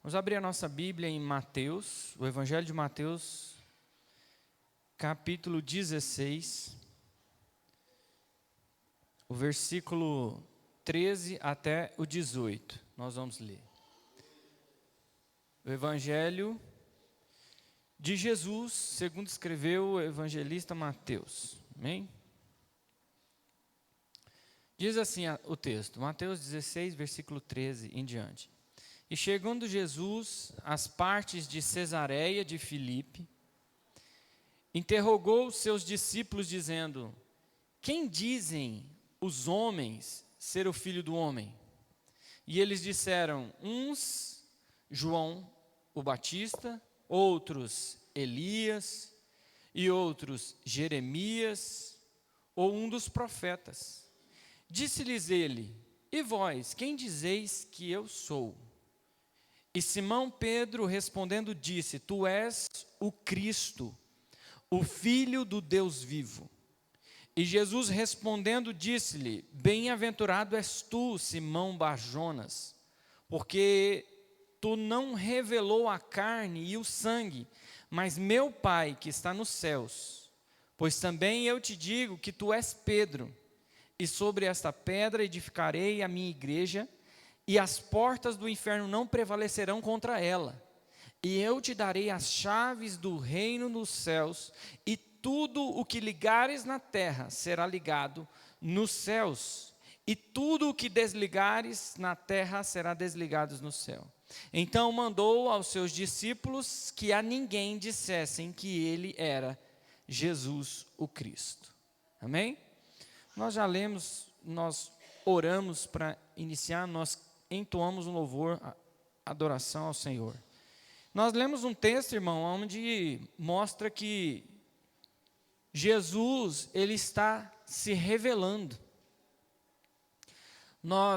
Vamos abrir a nossa Bíblia em Mateus, o Evangelho de Mateus, capítulo 16, o versículo 13 até o 18. Nós vamos ler. O Evangelho de Jesus, segundo escreveu o evangelista Mateus. Amém? Diz assim o texto, Mateus 16, versículo 13 em diante. E chegando Jesus às partes de Cesareia de Filipe, interrogou os seus discípulos dizendo: quem dizem os homens ser o Filho do Homem? E eles disseram, uns João o Batista, outros Elias, e outros Jeremias, ou um dos profetas. Disse-lhes ele: e vós, quem dizeis que eu sou? E Simão Pedro respondendo disse: tu és o Cristo, o Filho do Deus vivo. E Jesus respondendo disse-lhe: bem-aventurado és tu, Simão Bar-Jonas, porque tu não revelou a carne e o sangue, mas meu Pai que está nos céus. Pois também eu te digo que tu és Pedro, e sobre esta pedra edificarei a minha igreja, e as portas do inferno não prevalecerão contra ela. E eu te darei as chaves do reino dos céus, e tudo o que ligares na terra será ligado nos céus, e tudo o que desligares na terra será desligado no céu. Então mandou aos seus discípulos que a ninguém dissessem que ele era Jesus o Cristo. Amém? Nós já lemos, nós oramos para iniciar, nós entoamos um louvor, adoração ao Senhor. Nós lemos um texto, irmão, onde mostra que Jesus, ele está se revelando.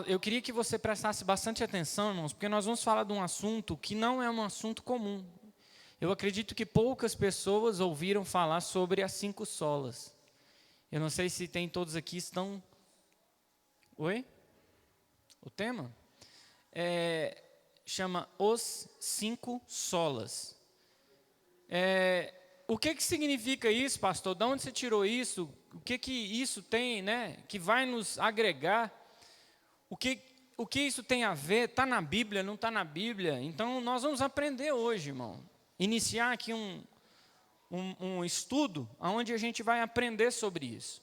Eu queria que você prestasse bastante atenção, irmãos, porque nós vamos falar de um assunto que não é um assunto comum. Eu acredito que poucas pessoas ouviram falar sobre as 5 solas. Eu não sei se tem todos aqui estão... Oi? O tema? Chama Os 5 Solas. O que significa isso, pastor? De onde você tirou isso? O que isso tem, né? Que vai nos agregar? O que isso tem a ver? Está na Bíblia, não está na Bíblia? Então, nós vamos aprender hoje, irmão. Iniciar aqui um estudo onde a gente vai aprender sobre isso.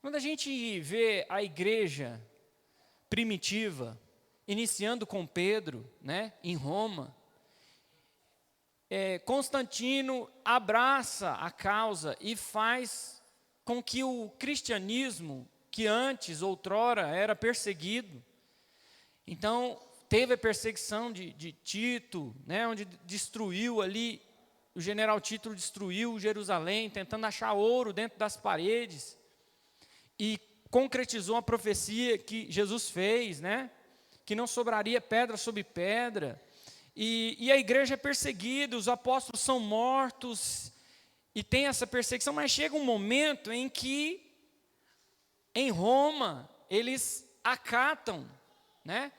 Quando a gente vê a igreja primitiva, iniciando com Pedro, né, em Roma, Constantino abraça a causa e faz com que o cristianismo, que antes, outrora, era perseguido, então teve a perseguição de Tito, né, onde destruiu ali, o general Tito destruiu Jerusalém, tentando achar ouro dentro das paredes, e concretizou a profecia que Jesus fez, né, que não sobraria pedra sobre pedra, e a igreja é perseguida, os apóstolos são mortos, e tem essa perseguição, mas chega um momento em que, em Roma, eles acatam, né,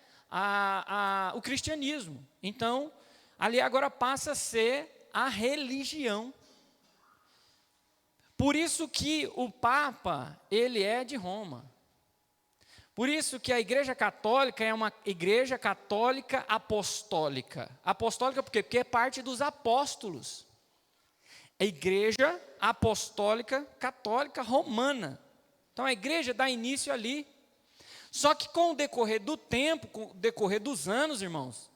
o cristianismo. Então, ali agora passa a ser a religião. Por isso que o Papa, ele é de Roma. Por isso que a Igreja Católica é uma Igreja Católica Apostólica. Apostólica por quê? Porque é parte dos apóstolos. A Igreja Apostólica Católica Romana. Então a igreja dá início ali. Só que com o decorrer do tempo, com o decorrer dos anos, irmãos,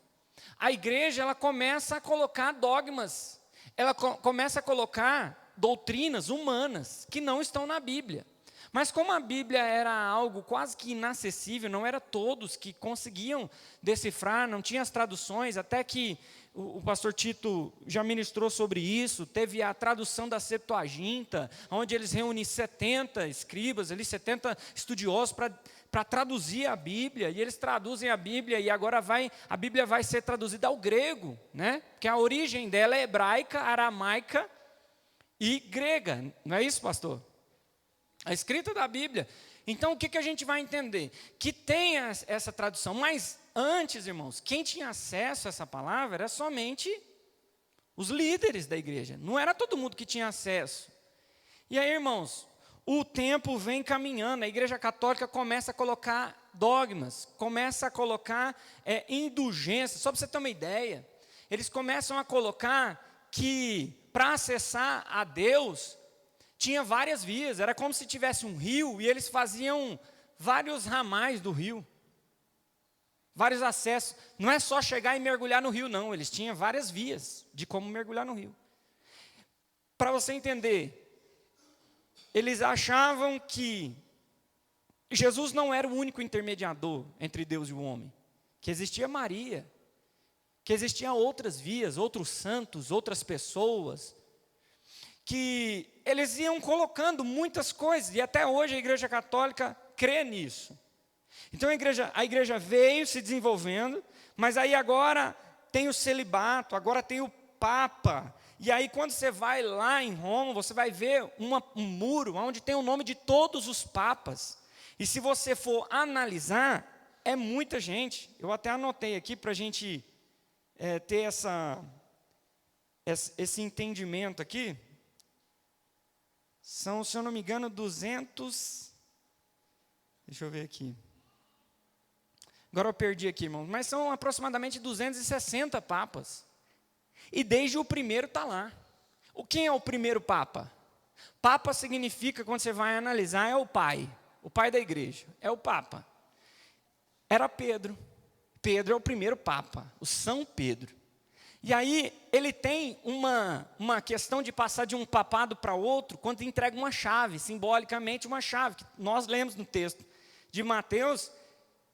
a igreja ela começa a colocar dogmas. Ela começa a colocar doutrinas humanas que não estão na Bíblia. Mas como a Bíblia era algo quase que inacessível, não era todos que conseguiam decifrar, não tinha as traduções, até que o pastor Tito já ministrou sobre isso, teve a tradução da Septuaginta, onde eles reúnem 70 escribas, ali, 70 estudiosos para traduzir a Bíblia, e eles traduzem a Bíblia, e agora a Bíblia vai ser traduzida ao grego, né? Porque a origem dela é hebraica, aramaica e grega, não é isso, pastor? A escrita da Bíblia. Então, o que a gente vai entender? Que tem essa tradução, mas antes, irmãos, quem tinha acesso a essa palavra era somente os líderes da igreja, não era todo mundo que tinha acesso. E aí, irmãos, o tempo vem caminhando, a igreja católica começa a colocar dogmas, começa a colocar indulgências. Só para você ter uma ideia, eles começam a colocar que para acessar a Deus, tinha várias vias, era como se tivesse um rio e eles faziam vários ramais do rio, vários acessos. Não é só chegar e mergulhar no rio, não, eles tinham várias vias de como mergulhar no rio. Para você entender, eles achavam que Jesus não era o único intermediador entre Deus e o homem, que existia Maria, que existiam outras vias, outros santos, outras pessoas, que eles iam colocando muitas coisas, e até hoje a Igreja Católica crê nisso. Então a igreja veio se desenvolvendo, mas aí agora tem o celibato, agora tem o Papa, e aí quando você vai lá em Roma, você vai ver um muro onde tem o nome de todos os papas, e se você for analisar, é muita gente. Eu até anotei aqui para a gente ter esse entendimento aqui. São, se eu não me engano, 200... Deixa eu ver aqui. Agora eu perdi aqui, irmãos. Mas são aproximadamente 260 papas. E desde o primeiro está lá. Quem é o primeiro papa? Papa significa, quando você vai analisar, é o pai da igreja, é o papa. Era Pedro. Pedro é o primeiro papa, o São Pedro. E aí ele tem uma questão de passar de um papado para outro, quando entrega uma chave, simbolicamente uma chave, que nós lemos no texto de Mateus,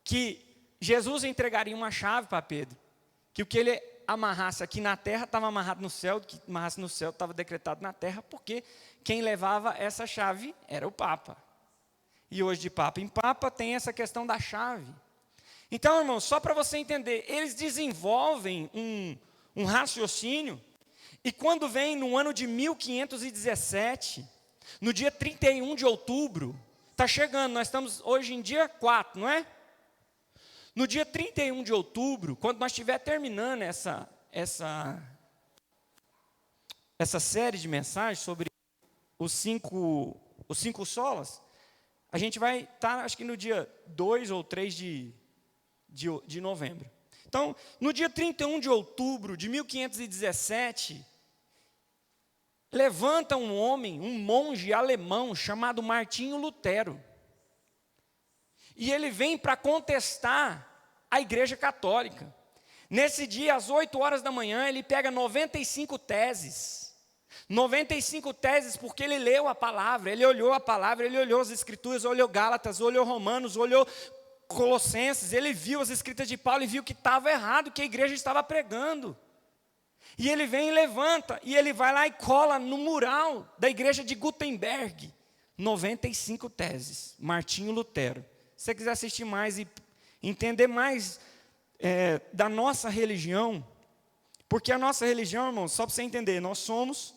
que Jesus entregaria uma chave para Pedro, que o que ele amarrasse aqui na terra estava amarrado no céu, o que amarrasse no céu estava decretado na terra, porque quem levava essa chave era o Papa. E hoje, de Papa em Papa, tem essa questão da chave. Então, irmãos, só para você entender, eles desenvolvem um raciocínio, e quando vem no ano de 1517, no dia 31 de outubro, está chegando, nós estamos hoje em dia 4, não é? No dia 31 de outubro, quando nós estiver terminando essa série de mensagens sobre os cinco solas, a gente vai estar, acho que no dia 2 ou 3 de novembro. Então, no dia 31 de outubro de 1517, levanta um homem, um monge alemão chamado Martinho Lutero. E ele vem para contestar a Igreja Católica. Nesse dia, às 8 horas da manhã, ele pega 95 teses. 95 teses porque ele leu a palavra, ele olhou a palavra, ele olhou as Escrituras, olhou Gálatas, olhou Romanos, olhou Colossenses, ele viu as escritas de Paulo e viu que estava errado, que a igreja estava pregando. E ele vem e levanta, e ele vai lá e cola no mural da igreja de Gutenberg, 95 teses, Martinho Lutero. Se você quiser assistir mais e entender mais da nossa religião, porque a nossa religião, irmãos, só para você entender, nós somos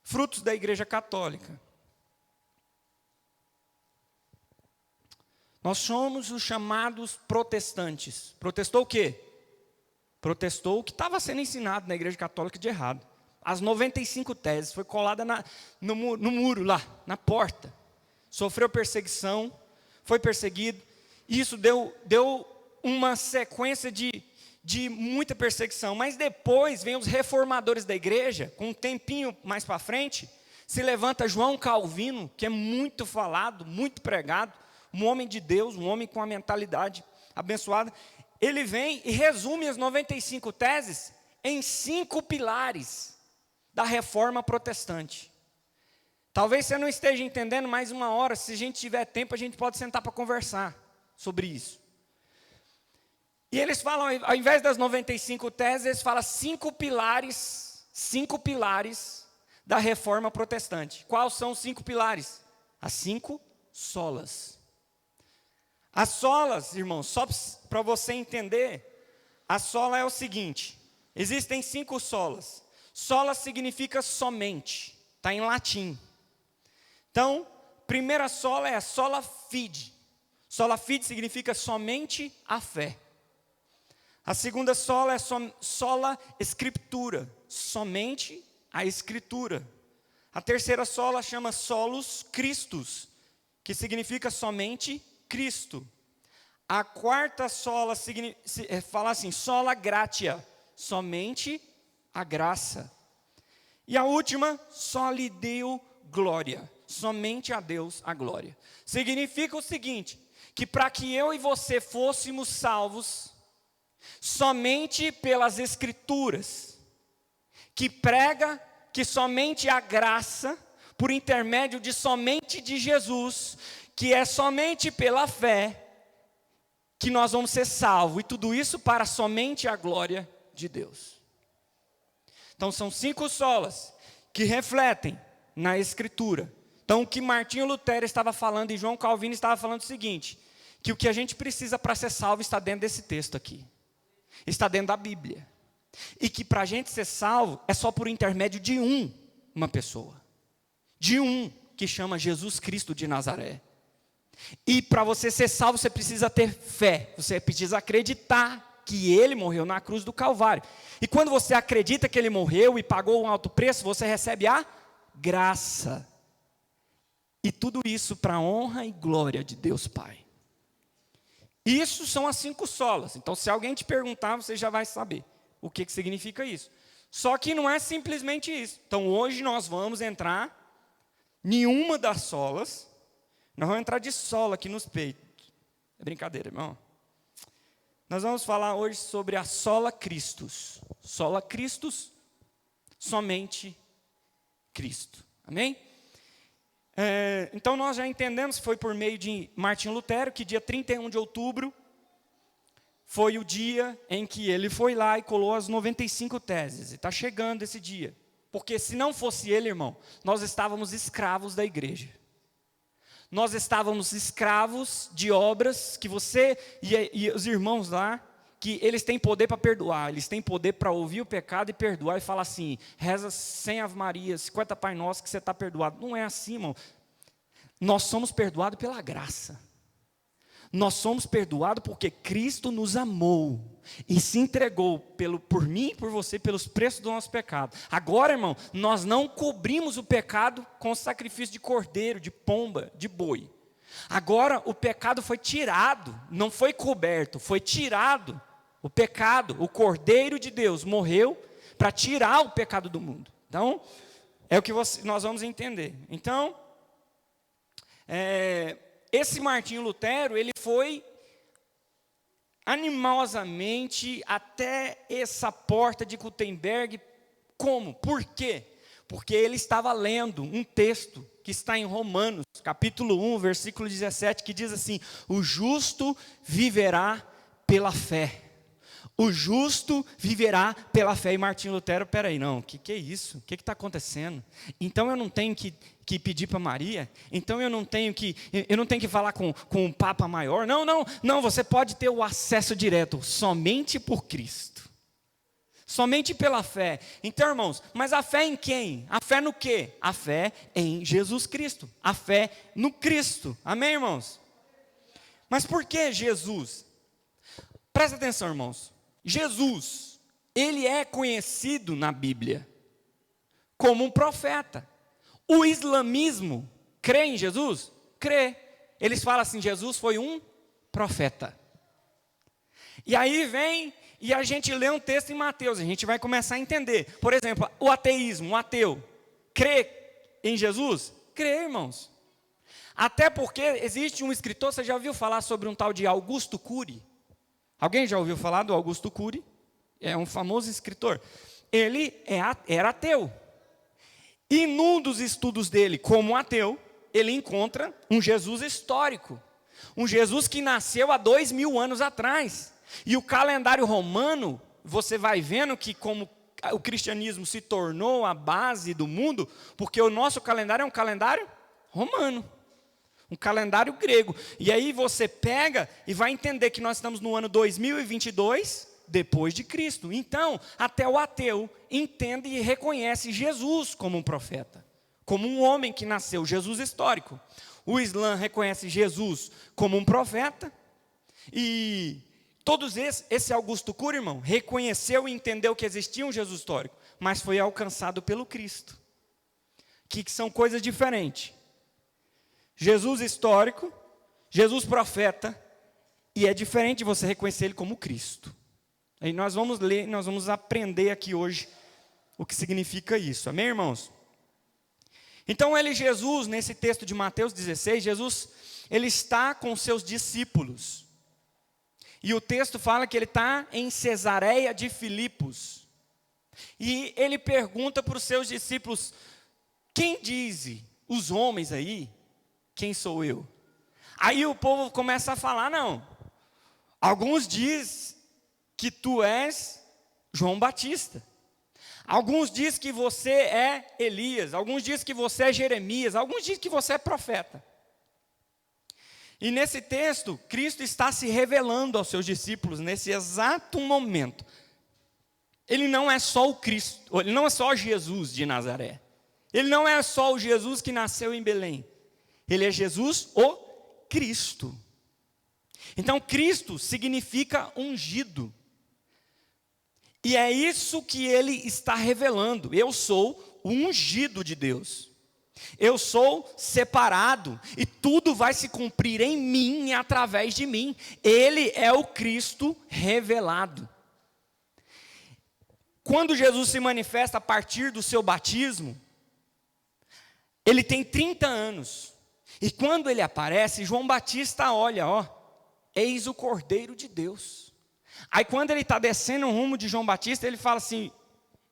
frutos da Igreja Católica. Nós somos os chamados protestantes. Protestou o quê? Protestou o que estava sendo ensinado na Igreja Católica de errado. As 95 teses, foi colada no muro lá, na porta. Sofreu perseguição, foi perseguido. Isso deu uma sequência de muita perseguição. Mas depois vem os reformadores da igreja, com um tempinho mais para frente, se levanta João Calvino, que é muito falado, muito pregado, um homem de Deus, um homem com a mentalidade abençoada. Ele vem e resume as 95 teses em 5 pilares da reforma protestante. Talvez você não esteja entendendo, mais uma hora, se a gente tiver tempo, a gente pode sentar para conversar sobre isso. E eles falam, ao invés das 95 teses, eles falam 5 pilares da reforma protestante. Quais são os 5 pilares? As 5 solas. As solas, irmãos, só para você entender, a sola é o seguinte: existem 5 solas. Sola significa somente, está em latim. Então, primeira sola é a sola fide. Sola fide significa somente a fé. A segunda sola é sola escritura, somente a escritura. A terceira sola chama solus Christus, que significa somente Cristo. A quarta sola fala assim, sola gratia, somente a graça. E a última, soli Deo glória, somente a Deus a glória. Significa o seguinte, que para que eu e você fôssemos salvos, somente pelas Escrituras, que prega que somente a graça, por intermédio de somente de Jesus, que é somente pela fé, que nós vamos ser salvos, e tudo isso para somente a glória de Deus. Então são 5 solas que refletem na Escritura. Então o que Martinho Lutero estava falando e João Calvino estava falando o seguinte, que o que a gente precisa para ser salvo está dentro desse texto aqui. Está dentro da Bíblia. E que para a gente ser salvo é só por intermédio de uma pessoa. De que chama Jesus Cristo de Nazaré. E para você ser salvo você precisa ter fé. Você precisa acreditar que Ele morreu na cruz do Calvário. E quando você acredita que Ele morreu e pagou um alto preço, você recebe a graça. E tudo isso para a honra e glória de Deus Pai. Isso são as 5 solas. Então se alguém te perguntar, você já vai saber o que significa isso. Só que não é simplesmente isso. Então hoje nós vamos entrar em uma das solas. Nós vamos entrar de sola aqui nos peitos. É brincadeira, irmão. Nós vamos falar hoje sobre a sola Christus. Sola Christus, somente Cristo. Amém? Então nós já entendemos que foi por meio de Martinho Lutero, que dia 31 de outubro foi o dia em que ele foi lá e colou as 95 teses. E está chegando esse dia. Porque se não fosse ele, irmão, nós estávamos escravos da igreja. Nós estávamos escravos de obras que você e os irmãos lá, que eles têm poder para perdoar, eles têm poder para ouvir o pecado e perdoar e falar assim, reza 100 Ave Maria, 50 Pai Nosso que você está perdoado. Não é assim, irmão. Nós somos perdoados pela graça. Nós somos perdoados porque Cristo nos amou e se entregou por mim e por você, pelos preços do nosso pecado. Agora, irmão, nós não cobrimos o pecado com sacrifício de cordeiro, de pomba, de boi. Agora o pecado foi tirado, não foi coberto, foi tirado. O pecado, o Cordeiro de Deus morreu para tirar o pecado do mundo. Então, é o que nós vamos entender. Então, esse Martinho Lutero, ele foi animosamente até essa porta de Gutenberg. Como? Por quê? Porque ele estava lendo um texto que está em Romanos, capítulo 1, versículo 17, que diz assim, o justo viverá pela fé. O justo viverá pela fé. E Martinho Lutero, peraí, não, o que é isso? O que está acontecendo? Então eu não tenho que pedir para Maria? Então eu não tenho que falar com o Papa Maior? Não, você pode ter o acesso direto, somente por Cristo. Somente pela fé. Então, irmãos, mas a fé em quem? A fé no quê? A fé em Jesus Cristo. A fé no Cristo. Amém, irmãos? Mas por que Jesus? Presta atenção, irmãos. Jesus, ele é conhecido na Bíblia como um profeta. O islamismo crê em Jesus? Crê. Eles falam assim, Jesus foi um profeta. E aí vem, e a gente lê um texto em Mateus, a gente vai começar a entender. Por exemplo, o ateísmo, o ateu, crê em Jesus? Crê, irmãos. Até porque existe um escritor, você já ouviu falar sobre um tal de Augusto Cury? Alguém já ouviu falar do Augusto Cury? É um famoso escritor. Ele era ateu. E num dos estudos dele, como ateu, ele encontra um Jesus histórico. Um Jesus que nasceu há 2000 anos atrás. E o calendário romano, você vai vendo que como o cristianismo se tornou a base do mundo, porque o nosso calendário é um calendário romano. Um calendário grego. E aí você pega e vai entender que nós estamos no ano 2022, depois de Cristo. Então, até o ateu entende e reconhece Jesus como um profeta, como um homem que nasceu, Jesus histórico. O Islã reconhece Jesus como um profeta. E todos esse Augusto Cury, irmão, reconheceu e entendeu que existia um Jesus histórico, mas foi alcançado pelo Cristo. Que são coisas diferentes. Jesus histórico, Jesus profeta, e é diferente você reconhecer ele como Cristo. Aí nós vamos ler, nós vamos aprender aqui hoje o que significa isso. Amém, irmãos? Então Jesus, nesse texto de Mateus 16, Jesus, ele está com seus discípulos. E o texto fala que ele está em Cesareia de Filipos. E ele pergunta para os seus discípulos: quem diz os homens aí, quem sou eu? Aí o povo começa a falar: não, alguns dizem que tu és João Batista. Alguns dizem que você é Elias. Alguns dizem que você é Jeremias. Alguns dizem que você é profeta. E nesse texto, Cristo está se revelando aos seus discípulos nesse exato momento. Ele não é só o Cristo, ele não é só Jesus de Nazaré. Ele não é só o Jesus que nasceu em Belém. Ele é Jesus, o Cristo. Então, Cristo significa ungido. E é isso que ele está revelando. Eu sou o ungido de Deus. Eu sou separado. E tudo vai se cumprir em mim e através de mim. Ele é o Cristo revelado. Quando Jesus se manifesta a partir do seu batismo, ele tem 30 anos. E quando ele aparece, João Batista olha, eis o Cordeiro de Deus. Aí quando ele está descendo o rumo de João Batista, ele fala assim: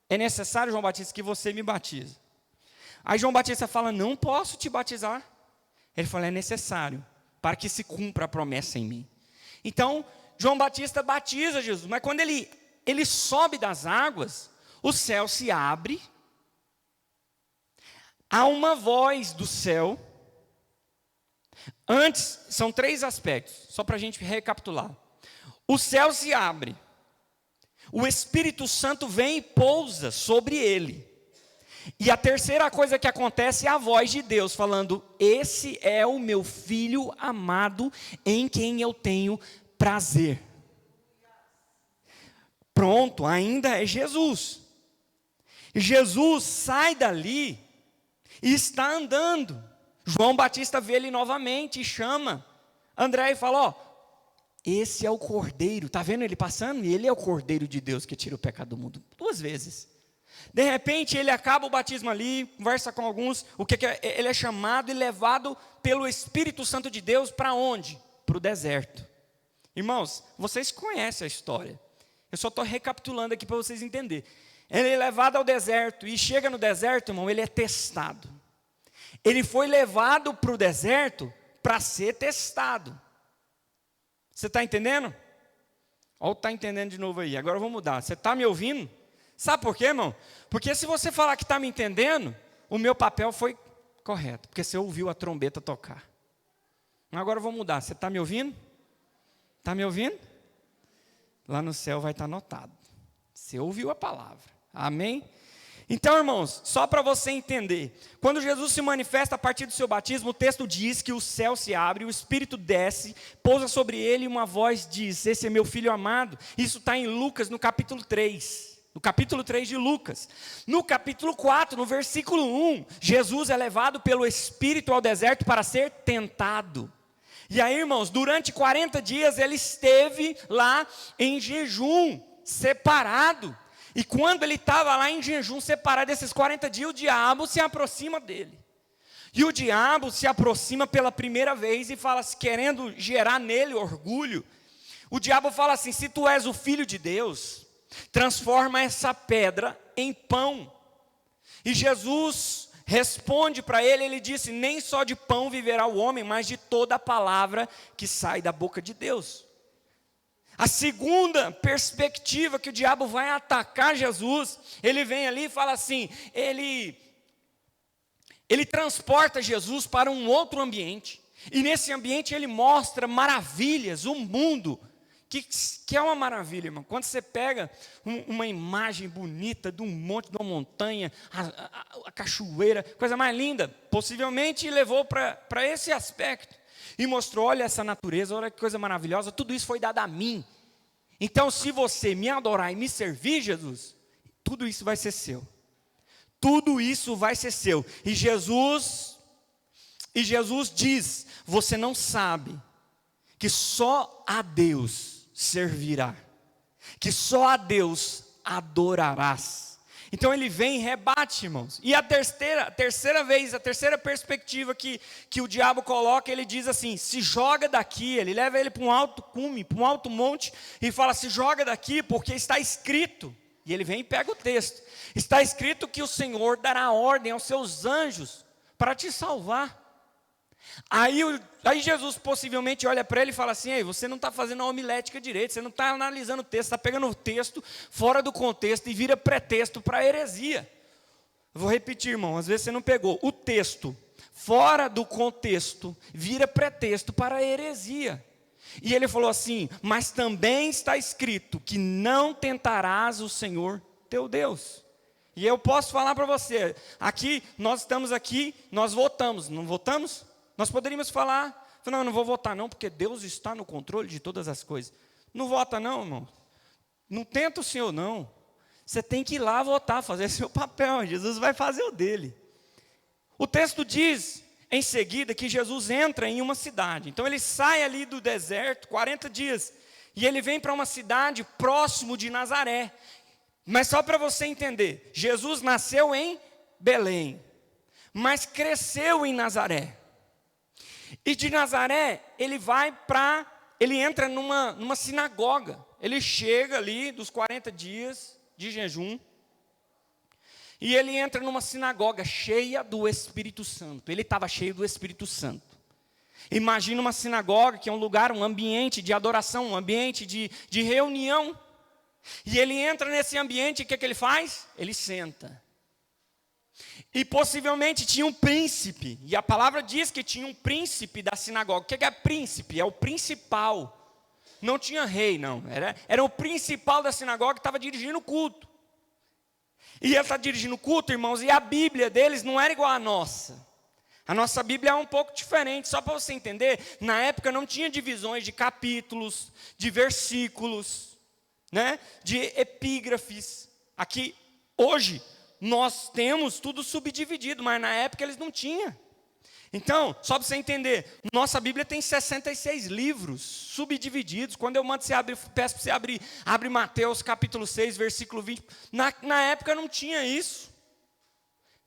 é necessário, João Batista, que você me batize. Aí João Batista fala: não posso te batizar. Ele fala: é necessário, para que se cumpra a promessa em mim. Então, João Batista batiza Jesus, mas quando ele sobe das águas, o céu se abre, há uma voz do céu. Antes, são 3 aspectos, só para a gente recapitular. O céu se abre, o Espírito Santo vem e pousa sobre ele. E a terceira coisa que acontece é a voz de Deus falando: esse é o meu filho amado, em quem eu tenho prazer. Pronto, ainda é Jesus. Jesus sai dali e está andando. João Batista vê ele novamente e chama André e fala: esse é o Cordeiro. Está vendo ele passando? E ele é o Cordeiro de Deus que tira o pecado do mundo. 2 vezes. De repente ele acaba o batismo ali, conversa com alguns. O que é? Ele é chamado e levado pelo Espírito Santo de Deus para onde? Para o deserto. Irmãos, vocês conhecem a história. Eu só estou recapitulando aqui para vocês entenderem. Ele é levado ao deserto e chega no deserto, irmão, ele é testado. Ele foi levado para o deserto para ser testado. Você está entendendo? Ou está entendendo de novo aí? Agora eu vou mudar. Você está me ouvindo? Sabe por quê, irmão? Porque se você falar que está me entendendo, o meu papel foi correto. Porque você ouviu a trombeta tocar. Agora eu vou mudar. Você está me ouvindo? Está me ouvindo? Lá no céu vai estar anotado. Você ouviu a palavra. Amém? Então, irmãos, só para você entender, quando Jesus se manifesta a partir do seu batismo, o texto diz que o céu se abre, o Espírito desce, pousa sobre ele e uma voz diz: esse é meu filho amado. Isso está em Lucas, no capítulo 3. No capítulo 3 de Lucas. No capítulo 4, no versículo 1, Jesus é levado pelo Espírito ao deserto para ser tentado. E aí, irmãos, durante 40 dias ele esteve lá em jejum, separado. E quando ele estava lá em jejum, separado desses 40 dias, o diabo se aproxima dele. E o diabo se aproxima pela primeira vez e fala, querendo gerar nele orgulho. O diabo fala assim: se tu és o filho de Deus, transforma essa pedra em pão. E Jesus responde para ele, ele disse: nem só de pão viverá o homem, mas de toda a palavra que sai da boca de Deus. A segunda perspectiva que o diabo vai atacar Jesus, ele vem ali e fala assim, ele transporta Jesus para um outro ambiente, e nesse ambiente ele mostra maravilhas, um mundo que é uma maravilha, irmão. Quando você pega uma imagem bonita de um monte, de uma montanha, a cachoeira, coisa mais linda, possivelmente levou para esse aspecto e mostrou, olha essa natureza, olha que coisa maravilhosa, tudo isso foi dado a mim. Então, se você me adorar e me servir, Jesus, tudo isso vai ser seu. Tudo isso vai ser seu. E Jesus diz, você não sabe que só a Deus servirá, que só a Deus adorarás. Então ele vem e rebate, irmãos. E a terceira vez, a terceira perspectiva que o diabo coloca, ele diz assim, se joga daqui, ele leva ele para um alto cume, para um alto monte, e fala, se joga daqui, porque está escrito. E ele vem e pega o texto. Está escrito que o Senhor dará ordem aos seus anjos para te salvar. Aí Jesus possivelmente olha para ele e fala assim, ei, você não está fazendo a homilética direito, você não está analisando o texto, está pegando o texto fora do contexto e vira pretexto para a heresia. Vou repetir, irmão, às vezes você não pegou. O texto fora do contexto vira pretexto para a heresia. E ele falou assim, mas também está escrito que não tentarás o Senhor teu Deus. E eu posso falar para você, aqui, nós estamos aqui, nós votamos, não votamos? Nós poderíamos falar, não, eu não vou votar não, porque Deus está no controle de todas as coisas. Não vota não, irmão. Não tenta o Senhor não. Você tem que ir lá votar, fazer seu papel. Jesus vai fazer o dele. O texto diz, em seguida, que Jesus entra em uma cidade. Então ele sai ali do deserto, 40 dias. E ele vem para uma cidade próximo de Nazaré. Mas só para você entender, Jesus nasceu em Belém, mas cresceu em Nazaré. E de Nazaré, ele entra numa sinagoga. Ele chega ali dos 40 dias de jejum. E ele entra numa sinagoga cheia do Espírito Santo. Ele estava cheio do Espírito Santo. Imagina uma sinagoga que é um lugar, um ambiente de adoração, um ambiente de reunião. E ele entra nesse ambiente, e o que ele faz? Ele senta. E possivelmente tinha um príncipe, e a palavra diz que tinha um príncipe da sinagoga. O que é príncipe? É o principal. Não tinha rei, não. Era o principal da sinagoga que estava dirigindo o culto. E ele está dirigindo o culto, irmãos, e a Bíblia deles não era igual à nossa. A nossa Bíblia é um pouco diferente, só para você entender, na época não tinha divisões de capítulos, de versículos, né, de epígrafes. Aqui, hoje, nós temos tudo subdividido, mas na época eles não tinham. Então, só para você entender, nossa Bíblia tem 66 livros subdivididos. Quando eu mando você abrir, peço para você abre Mateus capítulo 6, versículo 20. Na época não tinha isso.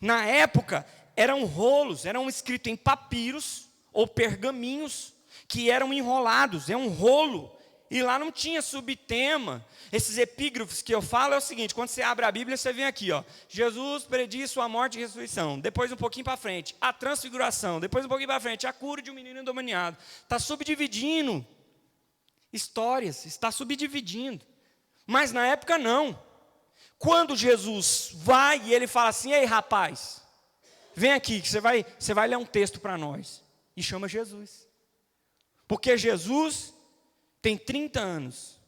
Na época eram rolos, eram escritos em papiros ou pergaminhos que eram enrolados, é um rolo. E lá não tinha subtema. Esses epígrafos que eu falo é o seguinte, quando você abre a Bíblia, você vem aqui, ó, Jesus prediz sua morte e ressurreição. Depois um pouquinho para frente, a transfiguração. Depois um pouquinho para frente, a cura de um menino endemoniado. Está subdividindo histórias, está subdividindo. Mas na época não. Quando Jesus vai e ele fala assim, ei rapaz, vem aqui que você vai ler um texto para nós. E chama Jesus. Porque Jesus tem 30 anos.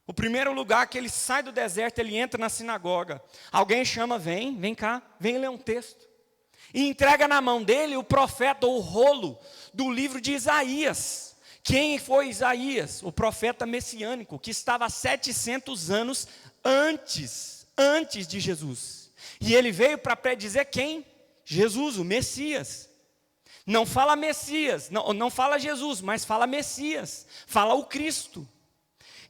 O primeiro lugar que ele sai do deserto, ele entra na sinagoga. Alguém chama, vem cá, vem ler um texto. E entrega na mão dele o profeta, ou o rolo, do livro de Isaías. Quem foi Isaías? O profeta messiânico, que estava há 700 anos antes de Jesus. E ele veio para predizer quem? Jesus, o Messias. Não fala Messias, não fala Jesus, mas fala Messias, fala o Cristo.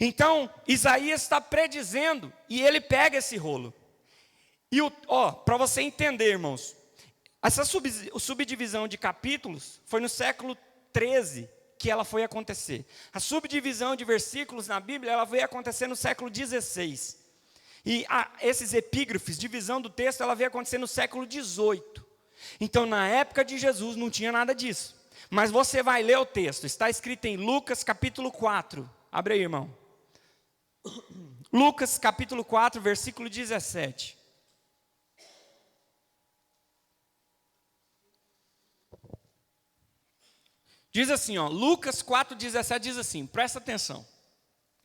Então, Isaías está predizendo, e ele pega esse rolo. E para você entender, irmãos, essa subdivisão de capítulos foi no século 13 que ela foi acontecer. A subdivisão de versículos na Bíblia, ela veio acontecer no século 16. E esses epígrafes, divisão do texto, ela veio acontecer no século 18. Então, na época de Jesus, não tinha nada disso. Mas você vai ler o texto. Está escrito em Lucas, capítulo 4. Abre aí, irmão. Lucas, capítulo 4, versículo 17. Diz assim, Lucas 4, 17 diz assim, presta atenção.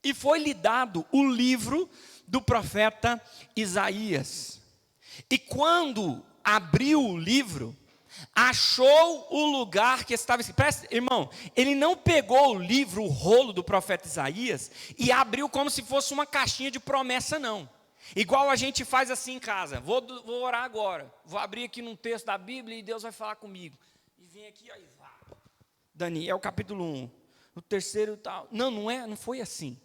e foi-lhe dado o livro do profeta Isaías. E quando abriu o livro, achou o lugar que estava escrito. Presta, irmão, ele não pegou o livro, o rolo do profeta Isaías, e abriu como se fosse uma caixinha de promessa, não. Igual a gente faz assim em casa. Vou orar agora. Vou abrir aqui num texto da Bíblia e Deus vai falar comigo. E vem aqui, aí, Daniel capítulo 1. O terceiro tal. Não foi assim.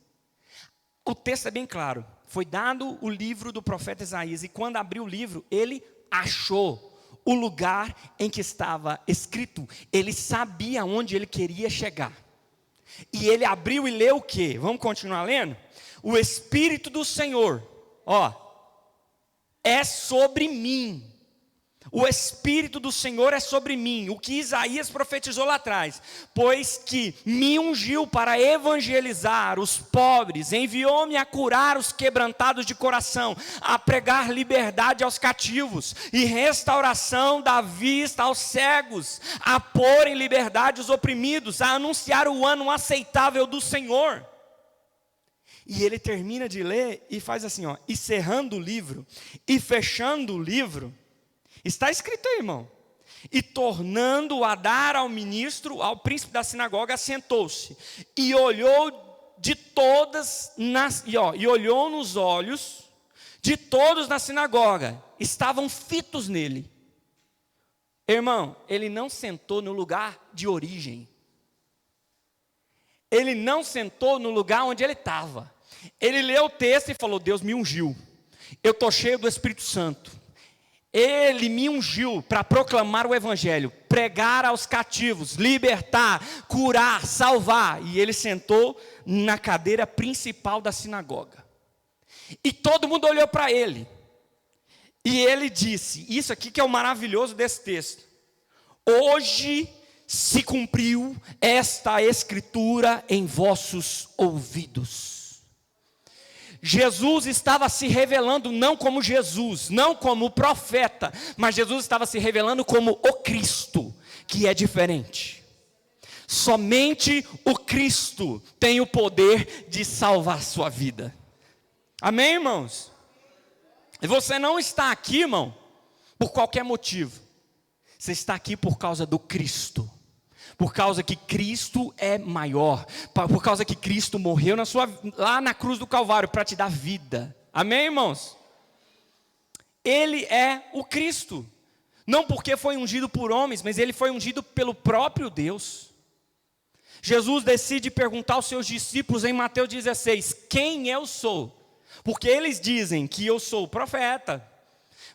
O texto é bem claro. Foi dado o livro do profeta Isaías. E quando abriu o livro, ele achou o lugar em que estava escrito. Ele sabia onde ele queria chegar. E ele abriu e leu o quê? Vamos continuar lendo? O Espírito do Senhor, é sobre mim. O Espírito do Senhor é sobre mim. O que Isaías profetizou lá atrás. Pois que me ungiu para evangelizar os pobres, enviou-me a curar os quebrantados de coração, a pregar liberdade aos cativos e restauração da vista aos cegos, a pôr em liberdade os oprimidos, a anunciar o ano aceitável do Senhor. E ele termina de ler e faz assim, e cerrando o livro e fechando o livro. Está escrito aí, irmão. E tornando a dar ao ministro, ao príncipe da sinagoga, assentou-se. E olhou olhou nos olhos de todos na sinagoga. Estavam fitos nele. Irmão, ele não sentou no lugar de origem. Ele não sentou no lugar onde ele estava. Ele leu o texto e falou: Deus me ungiu. Eu estou cheio do Espírito Santo. Ele me ungiu para proclamar o evangelho, pregar aos cativos, libertar, curar, salvar. E ele sentou na cadeira principal da sinagoga. E todo mundo olhou para ele. E ele disse, isso aqui que é o maravilhoso desse texto: hoje se cumpriu esta escritura em vossos ouvidos. Jesus estava se revelando não como Jesus, não como o profeta, mas Jesus estava se revelando como o Cristo, que é diferente. Somente o Cristo tem o poder de salvar sua vida. Amém, irmãos? E você não está aqui, irmão, por qualquer motivo. Você está aqui por causa do Cristo. Por causa que Cristo é maior, por causa que Cristo morreu lá na cruz do Calvário para te dar vida. Amém, irmãos? Ele é o Cristo, não porque foi ungido por homens, mas ele foi ungido pelo próprio Deus. Jesus decide perguntar aos seus discípulos em Mateus 16, quem eu sou? Porque eles dizem que eu sou o profeta,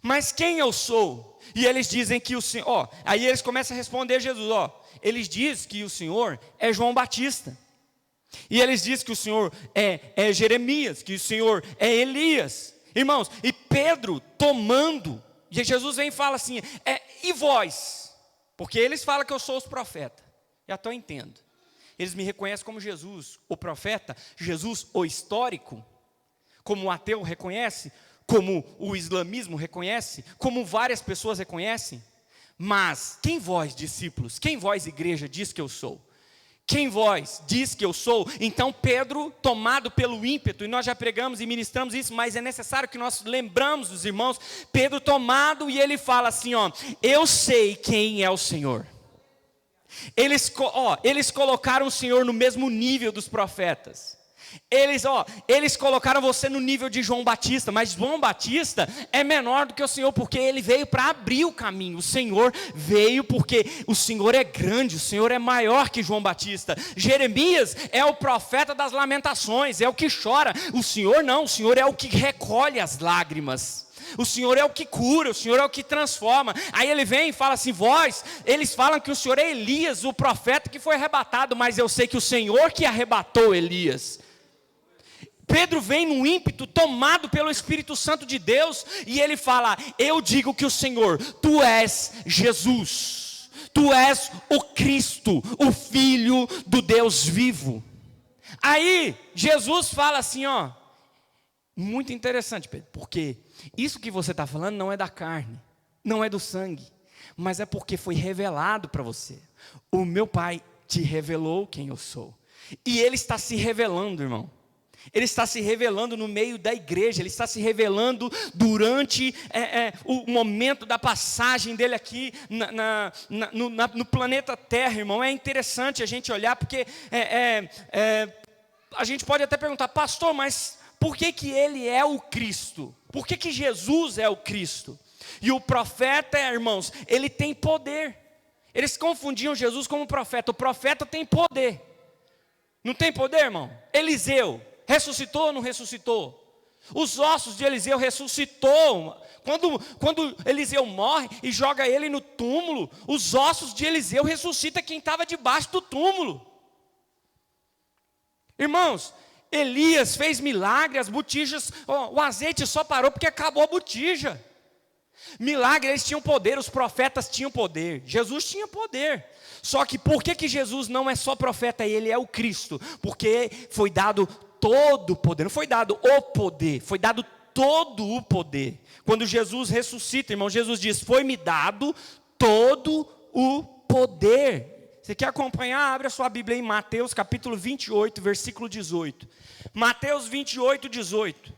mas quem eu sou? E eles dizem que o Senhor, aí eles começam a responder a Jesus, eles dizem que o Senhor é João Batista. E eles dizem que o Senhor é Jeremias, que o Senhor é Elias. Irmãos, e Pedro tomando, e Jesus vem e fala assim, e vós? Porque eles falam que eu sou os profetas. Já estou entendendo. Eles me reconhecem como Jesus, o profeta, Jesus, o histórico, como o ateu reconhece, como o islamismo reconhece, como várias pessoas reconhecem. Mas quem vós, discípulos, quem vós, igreja, diz que eu sou? Quem vós diz que eu sou? Então Pedro, tomado pelo ímpeto, e nós já pregamos e ministramos isso, mas é necessário que nós lembramos dos irmãos, Pedro tomado, e ele fala assim, eu sei quem é o Senhor. Eles colocaram o Senhor no mesmo nível dos profetas. Eles colocaram você no nível de João Batista, mas João Batista é menor do que o Senhor, porque ele veio para abrir o caminho. O Senhor veio porque o Senhor é grande, o Senhor é maior que João Batista. Jeremias é o profeta das lamentações, é o que chora. O Senhor não, o Senhor é o que recolhe as lágrimas. O Senhor é o que cura, o Senhor é o que transforma. Aí ele vem e fala assim, eles falam que o Senhor é Elias, o profeta que foi arrebatado, mas eu sei que o Senhor que arrebatou Elias. Pedro vem num ímpeto tomado pelo Espírito Santo de Deus, e ele fala, eu digo que o Senhor, tu és Jesus, tu és o Cristo, o Filho do Deus vivo. Aí Jesus fala assim, muito interessante, Pedro, porque isso que você está falando não é da carne, não é do sangue, mas é porque foi revelado para você. O meu Pai te revelou quem eu sou, e Ele está se revelando, irmão. Ele está se revelando no meio da igreja, Ele está se revelando durante o momento da passagem dele aqui no planeta Terra, irmão. É interessante a gente olhar, porque a gente pode até perguntar, pastor, mas por que Ele é o Cristo? Por que Jesus é o Cristo? E o profeta, irmãos, ele tem poder. Eles confundiam Jesus como profeta. O profeta tem poder. Não tem poder, irmão? Eliseu ressuscitou ou não ressuscitou? Os ossos de Eliseu ressuscitou. Quando Eliseu morre e joga ele no túmulo, os ossos de Eliseu ressuscita quem estava debaixo do túmulo. Irmãos, Elias fez milagre, as botijas, o azeite só parou porque acabou a botija. Milagre, eles tinham poder, os profetas tinham poder, Jesus tinha poder. Só que por que Jesus não é só profeta, ele é o Cristo? Porque foi dado todo o poder, não foi dado o poder, foi dado todo o poder. Quando Jesus ressuscita, irmão, Jesus diz, foi-me dado todo o poder. Você quer acompanhar? Abre a sua Bíblia em Mateus capítulo 28, versículo 18. Mateus 28, 18.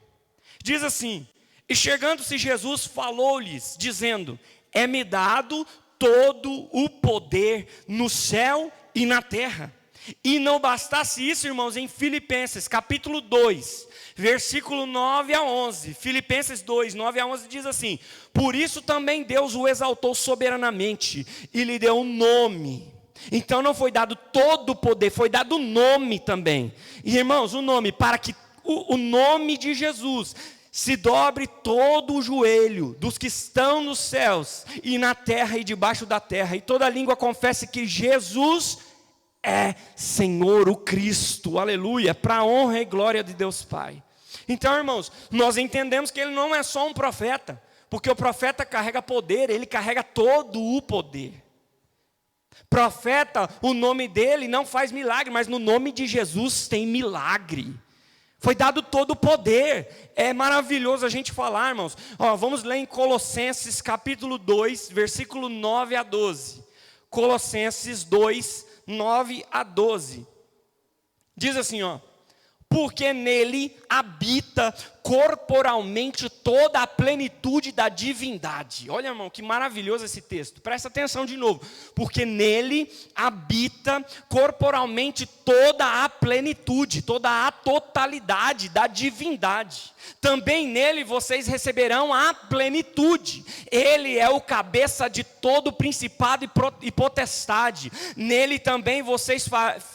Diz assim, e chegando-se Jesus, falou-lhes, dizendo, é-me dado todo o poder no céu e na terra. E não bastasse isso, irmãos, em Filipenses capítulo 2, versículo 9 a 11. Filipenses 2, 9 a 11 diz assim, por isso também Deus o exaltou soberanamente e lhe deu um nome. Então não foi dado todo o poder, foi dado o nome também. E irmãos, o nome, para que o nome de Jesus se dobre todo o joelho dos que estão nos céus e na terra e debaixo da terra, e toda língua confesse que Jesus é Senhor, o Cristo, aleluia, para a honra e glória de Deus Pai. Então, irmãos, nós entendemos que ele não é só um profeta, porque o profeta carrega poder, ele carrega todo o poder. Profeta, o nome dele não faz milagre, mas no nome de Jesus tem milagre. Foi dado todo o poder. É maravilhoso a gente falar, irmãos. Vamos ler em Colossenses capítulo 2, versículo 9 a 12. Colossenses 2, 9 a 12. Diz assim, porque nele habita corporalmente toda a plenitude da divindade. Olha, irmão, que maravilhoso esse texto. Presta atenção de novo. Porque nele habita corporalmente toda a plenitude, toda a totalidade da divindade. Também nele vocês receberão a plenitude. Ele é o cabeça de todo principado e potestade. Nele também vocês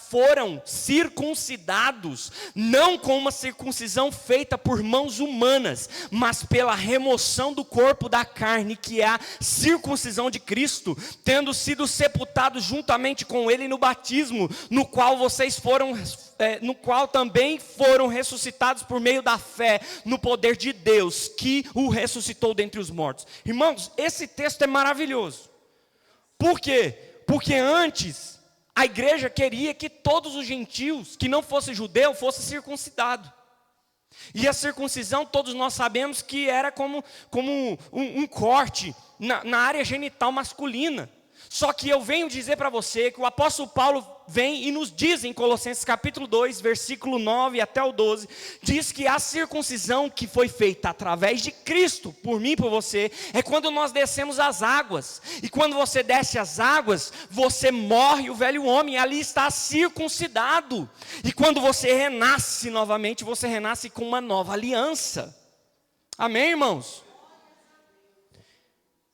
foram circuncidados, não com uma circuncisão feita por mãos humanas, mas pela remoção do corpo da carne, que é a circuncisão de Cristo, tendo sido sepultados juntamente com ele no batismo, no qual também foram ressuscitados por meio da fé no poder de Deus, que o ressuscitou dentre os mortos. Irmãos, esse texto é maravilhoso. Por quê? Porque antes a igreja queria que todos os gentios, que não fosse judeu, fosse circuncidado. E a circuncisão, todos nós sabemos que era como um corte na área genital masculina. Só que eu venho dizer para você que o apóstolo Paulo vem e nos diz em Colossenses capítulo 2, versículo 9 até o 12, diz que a circuncisão que foi feita através de Cristo, por mim e por você, é quando nós descemos as águas. E quando você desce as águas, você morre o velho homem, ali está circuncidado. E quando você renasce novamente, você renasce com uma nova aliança. Amém, irmãos?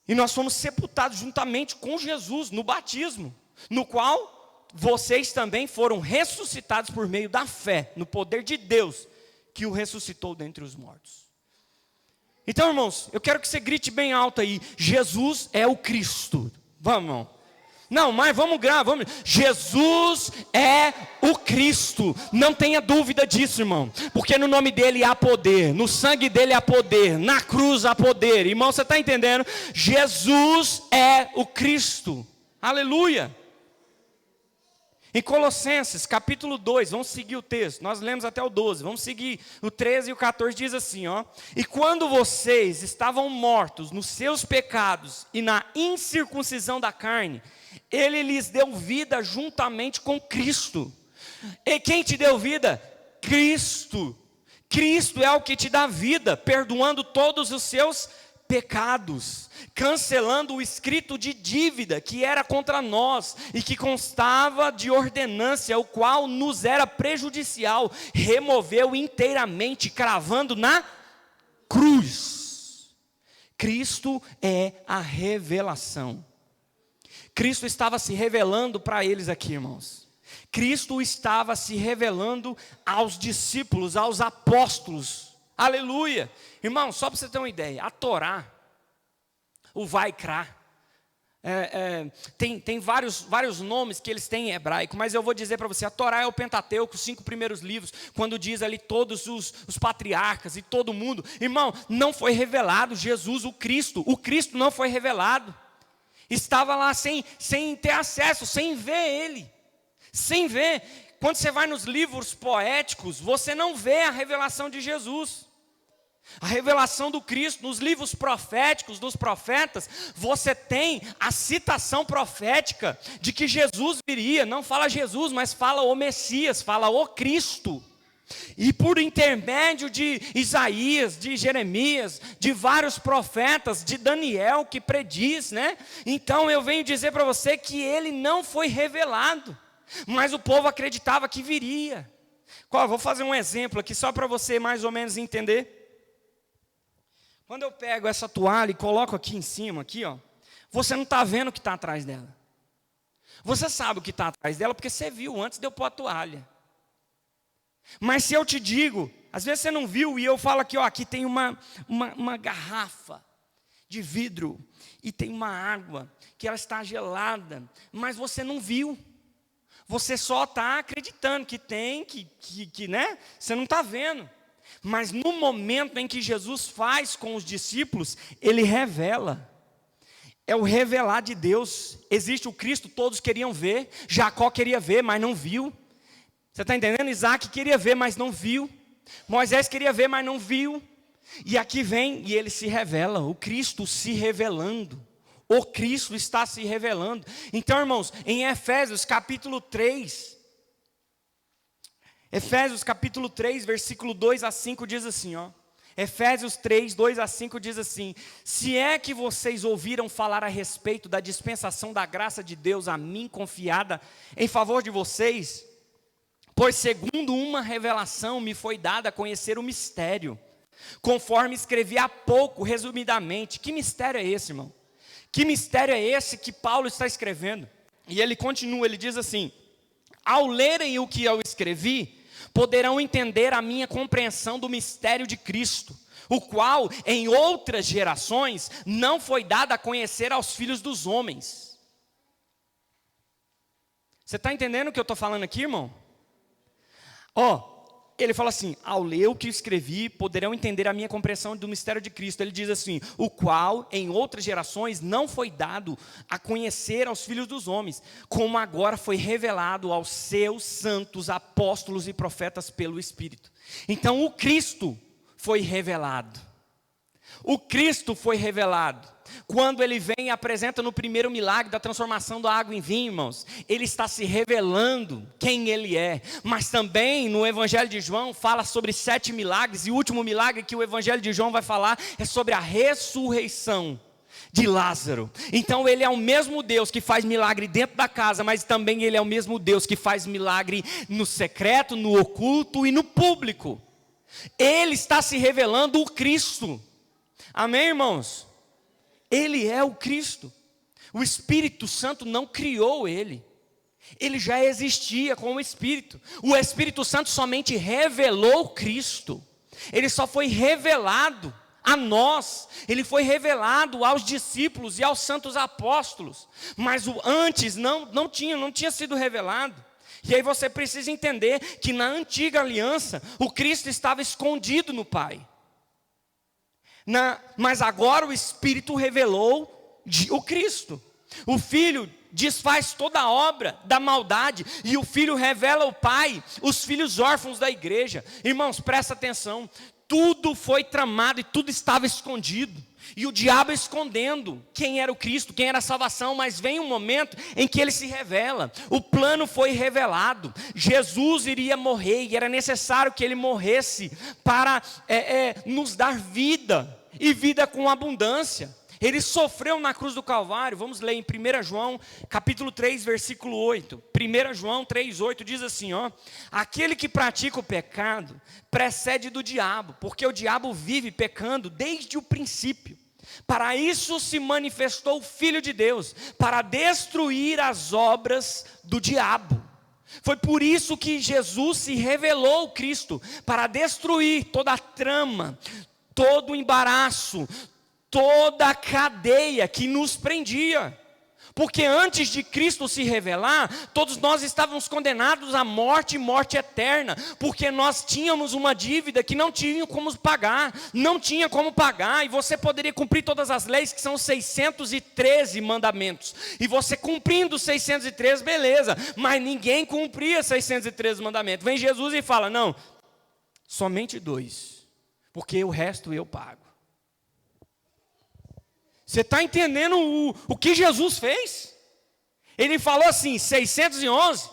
E nós fomos sepultados juntamente com Jesus no batismo, no qual vocês também foram ressuscitados por meio da fé, no poder de Deus, que o ressuscitou dentre os mortos. Então, irmãos, eu quero que você grite bem alto aí, Jesus é o Cristo. Vamos, irmão. Não, mas vamos gravar, Jesus é o Cristo, não tenha dúvida disso, irmão, porque no nome dele há poder, no sangue dele há poder, na cruz há poder, irmão, você está entendendo? Jesus é o Cristo, aleluia. Em Colossenses capítulo 2, vamos seguir o texto, nós lemos até o 12, vamos seguir o 13 e o 14, diz assim, e quando vocês estavam mortos nos seus pecados e na incircuncisão da carne, ele lhes deu vida juntamente com Cristo. E quem te deu vida? Cristo. Cristo é o que te dá vida, perdoando todos os seus pecados, cancelando o escrito de dívida que era contra nós e que constava de ordenância, o qual nos era prejudicial, removeu inteiramente, cravando na cruz. Cristo é a revelação. Cristo estava se revelando para eles aqui, irmãos. Cristo estava se revelando aos discípulos, aos apóstolos. Aleluia! Irmão, só para você ter uma ideia, a Torá, o Vaikra, tem vários nomes que eles têm em hebraico, mas eu vou dizer para você, a Torá é o Pentateuco, os 5 primeiros livros, quando diz ali todos os patriarcas e todo mundo. Irmão, não foi revelado Jesus, o Cristo não foi revelado. Estava lá sem ter acesso, sem ver Ele, sem ver. Quando você vai nos livros poéticos, você não vê a revelação de Jesus. A revelação do Cristo, nos livros proféticos, dos profetas, você tem a citação profética de que Jesus viria. Não fala Jesus, mas fala o Messias, fala o Cristo. E por intermédio de Isaías, de Jeremias, de vários profetas, de Daniel que prediz, né? Então eu venho dizer para você que ele não foi revelado, mas o povo acreditava que viria. Vou fazer um exemplo aqui só para você mais ou menos entender. Quando eu pego essa toalha e coloco aqui em cima, aqui, ó, você não está vendo o que está atrás dela. Você sabe o que está atrás dela porque você viu antes de eu pôr a toalha. Mas se eu te digo, às vezes você não viu e eu falo aqui, ó, aqui tem uma garrafa de vidro e tem uma água que ela está gelada, mas você não viu. Você só está acreditando que tem, né? Você não está vendo. Mas no momento em que Jesus faz com os discípulos, Ele revela. É o revelar de Deus. Existe o Cristo, todos queriam ver. Jacó queria ver, mas não viu. Você está entendendo? Isaac queria ver, mas não viu. Moisés queria ver, mas não viu. E aqui vem e ele se revela. O Cristo se revelando. O Cristo está se revelando. Então, irmãos, em Efésios capítulo 3... Efésios capítulo 3, versículo 2 a 5 diz assim, ó. Efésios 3, 2 a 5 diz assim: se é que vocês ouviram falar a respeito da dispensação da graça de Deus a mim confiada em favor de vocês, pois segundo uma revelação me foi dada a conhecer o mistério, conforme escrevi há pouco, resumidamente. Que mistério é esse, irmão? Que mistério é esse que Paulo está escrevendo? E ele continua, ele diz assim: ao lerem o que eu escrevi, poderão entender a minha compreensão do mistério de Cristo, o qual em outras gerações não foi dado a conhecer aos filhos dos homens. Você está entendendo o que eu estou falando aqui, irmão? Ele fala assim: ao ler o que escrevi, poderão entender a minha compreensão do mistério de Cristo. Ele diz assim: o qual em outras gerações não foi dado a conhecer aos filhos dos homens, como agora foi revelado aos seus santos apóstolos e profetas pelo Espírito. Então o Cristo foi revelado. O Cristo foi revelado. Quando ele vem e apresenta no primeiro milagre da transformação da água em vinho, irmãos, ele está se revelando quem ele é. Mas também no Evangelho de João fala sobre 7 milagres, e o último milagre que o Evangelho de João vai falar é sobre a ressurreição de Lázaro. Então ele é o mesmo Deus que faz milagre dentro da casa, mas também ele é o mesmo Deus que faz milagre no secreto, no oculto e no público. Ele está se revelando o Cristo. Amém, irmãos? Ele é o Cristo. O Espírito Santo não criou ele. Ele já existia com o Espírito. O Espírito Santo somente revelou Cristo. Ele só foi revelado a nós. Ele foi revelado aos discípulos e aos santos apóstolos. Mas o antes não tinha sido revelado. E aí você precisa entender que na antiga aliança, o Cristo estava escondido no Pai. Mas agora o Espírito revelou o Cristo. O Filho desfaz toda a obra da maldade, e o Filho revela o Pai, os filhos órfãos da igreja. Irmãos, presta atenção. tudo foi tramado e tudo estava escondido. E o diabo escondendo quem era o Cristo, quem era a salvação. Mas vem um momento em que ele se revela. O plano foi revelado. Jesus iria morrer e era necessário que ele morresse para nos dar vida, e vida com abundância. Ele sofreu na cruz do Calvário. Vamos ler em 1 João, capítulo 3, versículo 8. 1 João 3, 8 diz assim, ó: aquele que pratica o pecado precede do diabo, porque o diabo vive pecando desde o princípio. Para isso se manifestou o Filho de Deus, para destruir as obras do diabo. Foi por isso que Jesus se revelou, Cristo, para destruir toda a trama, todo o embaraço, toda a cadeia que nos prendia. Porque antes de Cristo se revelar, todos nós estávamos condenados à morte e morte eterna, porque nós tínhamos uma dívida que não tinha como pagar, e você poderia cumprir todas as leis, que são 613 mandamentos, e você cumprindo os 613, beleza, mas ninguém cumpria 613 mandamentos. Vem Jesus e fala, não, somente 2, porque o resto eu pago. Você está entendendo o que Jesus fez? Ele falou assim, 611,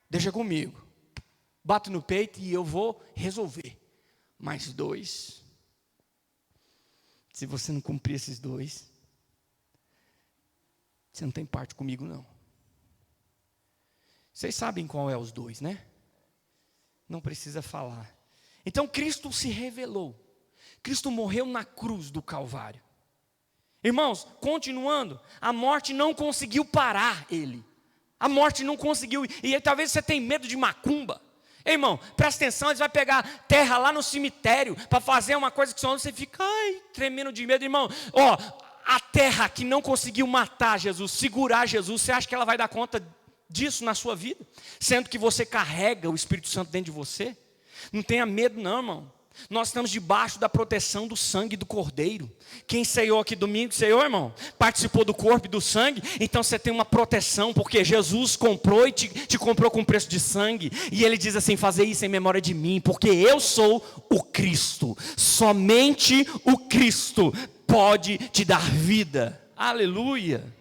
deixa comigo, bato no peito e eu vou resolver. Mais 2, se você não cumprir esses 2, você não tem parte comigo não. Vocês sabem qual é os 2, né? Não precisa falar. Então Cristo se revelou. Cristo morreu na cruz do Calvário. Irmãos, continuando, a morte não conseguiu parar ele. A morte não conseguiu. E aí, talvez você tenha medo de macumba. Irmão, presta atenção, eles vão pegar terra lá no cemitério para fazer uma coisa que só você fica tremendo de medo, irmão. Ó, a terra que não conseguiu matar Jesus, segurar Jesus, você acha que ela vai dar conta disso na sua vida? Sendo que você carrega o Espírito Santo dentro de você? Não tenha medo não, irmão. Nós estamos debaixo da proteção do sangue do Cordeiro. Quem ceiou aqui domingo, ceiou, irmão? Participou do corpo e do sangue. Então você tem uma proteção, porque Jesus comprou e te comprou com preço de sangue. E ele diz assim, fazer isso em memória de mim, porque eu sou o Cristo. Somente o Cristo pode te dar vida. Aleluia.